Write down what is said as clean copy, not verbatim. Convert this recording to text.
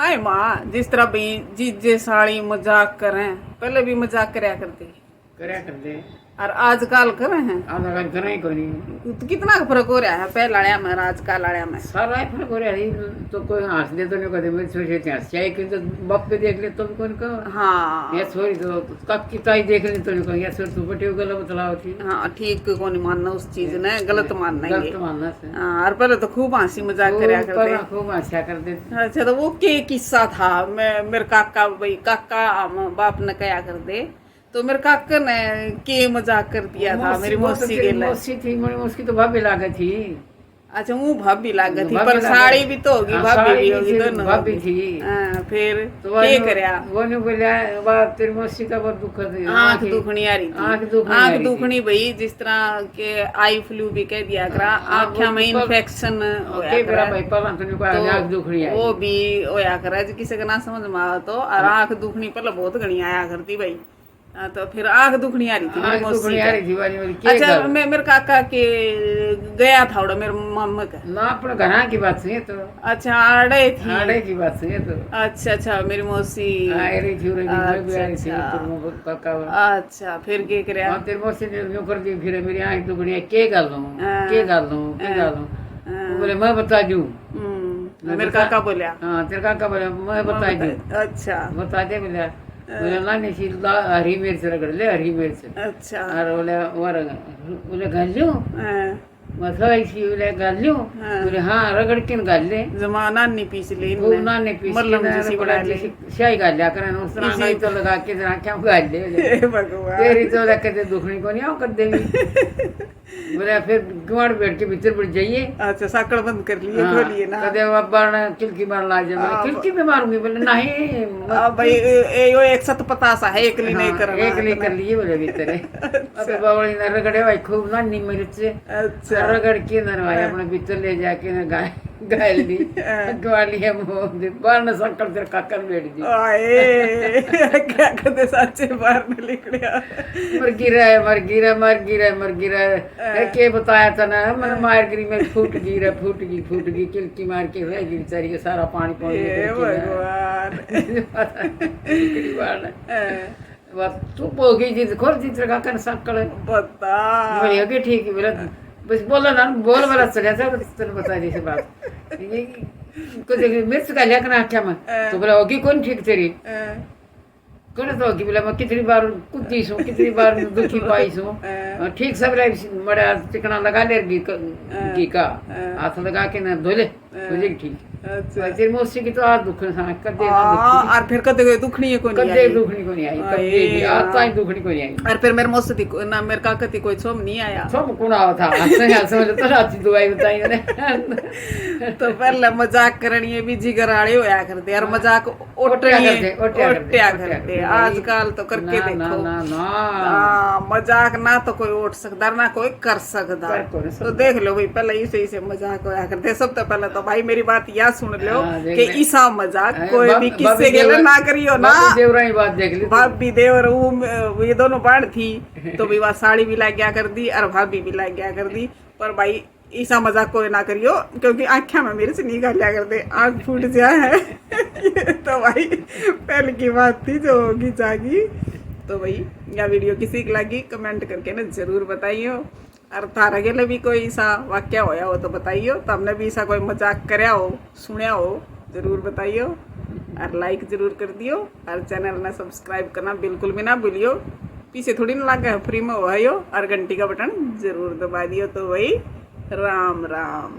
हाय माँ, जिस तरह भी जीजे साड़ी मजाक करें, पहले भी मजाक करया करते और आजकल करे हैं। आजकल करे ही कोई नहीं। तो कितना फर्क हो रहा है पहले आड़िया में और आजकल आड़िया में? सारा ही फर्क हो रहा है। तो कोई हंस दे तो नहीं कहते मेरी छोटी हंस चाहे कि तो बाप पे देख ले तो भी कौन कहो। हाँ ये छोरी तो कब की ताई देख ले तो नहीं कहो ये छोरी तू बटे गला बतलाओ थी। हाँ, ठीक को नहीं मानना उस चीज ने, गलत मानना है। गलत मानना से। हाँ, और पहले तो खूब हंसी मजाक करया करते। खूब हंसा करते। अच्छा, तो वो के किस्सा था? मैं मेरे काका भाई काका बाप ने कया कर दे, तो मेरे काका ने के मजाक कर दिया था मेरी मौसी के लिए। मौसी थी मेरी मौसी तो भाभी लागत थी। अच्छा, वो भाभी लागत थी, पर साड़ी भी तो होगी, भाभी भी होगी, दोनों भाभी थी। फिर तो क्या करया? वो ने बोला बाप तेरी मौसी का बहुत दुख है। आंख दुखनी आ रही थी। आंख दुखनी भाई, जिस तरह के आई फ्लू भी कह दिया करा, आँखों में इन्फेक्शन होया करा, वो भी होया करा। किसी का ना समझ में आवा तो, और आंख दुखनी पहले बहुत घनी आया करती भाई। तो फिर आंख दुखनी आ रही थी मेरी मौसी का। अच्छा, मैं मेरे काका के गया था उड़ा मेरे मामा का ना अपने घर की बात सुनिए तो। अच्छा, आड़े थी, आड़े की बात सुनिए तो। अच्छा, मेरी मौसी अच्छा, फिर के करे? तेरी मौसी ने यूं कर दी, फिर मेरी आंख दुखनी है, के गाल लूं के गाल लूं के गाल लूं। बोले मैं बता दूं। मेरे काका बोलिया। हाँ, तेरे काका बोले मैं बता दूं। अच्छा, बता दे बोला। बोले ना नहीं हरी मिर्च रगड़ ले, हरी मिर्च। अच्छा, और बोले घाल लूं मसाला इसी बोले घाल लूं। बोले हाँ रगड़ के घाल ले। जमाना नहीं पीस ले, नानी पीस शाही घाल लिया करें उस तरह तो लगा के जरा क्या घाल ले। भगवान तेरी तो कहते दुखनी को नहीं आओ कर देवी। बोले फिर गुआड़ बैठ के भीतर बढ़ जाइए। अच्छा, साकड़ बंद कर लिए, खोलिए ना। कदे अब खिड़की मार ला जाए, खिड़की में मारूंगी। बोले नहीं भाई यो एक सत पता सा है, एक ली नहीं करना, एक ली कर लिए बोले भीतर। अबे बावड़ी ने रगड़े भाई खूब नानी मिर्च। अच्छा, रगड़ के नरवाया अपने भीतर ले जाके न गाय ली ग्वालिया मुंह बाहर न सकल तेरे काकर बैठ दी। आए क्या कहते सच्चे बाहर न निकलिया। मर गिरा के बताया था ना मन मार गिरी में फूट गई किलकी मार के रह गई बेचारी, सारा पानी भगवान बस तू हो गई जी खोल जी तेरे काकर सकल बता बोली ओके ठीक है बोला बस बोला ना बोल वाला चला था तेरे बता दी से बात कुछ मिर्च का लिया करना क्या मैं तो बोला होगी कौन ठीक तेरी कौन तो होगी बोला मैं कितनी बार कुत्ती सो कितनी बार दुखी पाई सो ठीक सब बड़ा चिकना लगा ले घी का हाथ लगा के ना धोले हो जाएगी ठीक। अच्छा, तेरी मौसी की तो आज दुख कदे और फिर कदे दुखनी को नहीं कदे दुखनी को नहीं आई कदे आज ताई दुखनी को नहीं आई। और फिर मेरे मौसी थी ना मेरे काका थी कोई सोम नहीं आया, सोम कौन आया था समझ तो रात दवाई बताई ने। तो पहले मजाक करनी है बीजी घराड़े होया करते और मजाक ओटिया करते। आजकल तो करके देखो मजाक ना तो कोई उठ सकता ना कोई कर सकता। तो देख लो भाई, पहले इसे से मजाक होया करते। सब तो पहले तो भाई मेरी बात याद सुन लो कि ईसा मजाक कोई भी किससे गेले ना करियो ना। देवरानी बात देख ली, भाभी देवर वो ये दोनों बाढ़ थी तो भी वह साड़ी भी ला गया कर दी और भाभी भी ला गया कर दी। पर भाई ईसा मजाक कोई ना करियो, क्योंकि आँखें में मेरे से निकाल लिया करते, आँख फूट जाए है। तो भाई पहले की बात थी जो होगी जागी। तो भाई यह वीडियो किसी की लगी कमेंट करके ना जरूर बताइयो, और थारा के लिए भी कोई ऐसा वाक्य होया हो तो बताइयो, तो हमने भी ऐसा कोई मजाक करया हो सुनया हो जरूर बताइयो, और लाइक जरूर कर दियो, और चैनल ना सब्सक्राइब करना बिल्कुल भी ना भूलियो। पीछे थोड़ी ना लगा है, फ्री में हो और घंटी का बटन जरूर दबा दियो। तो भाई राम राम।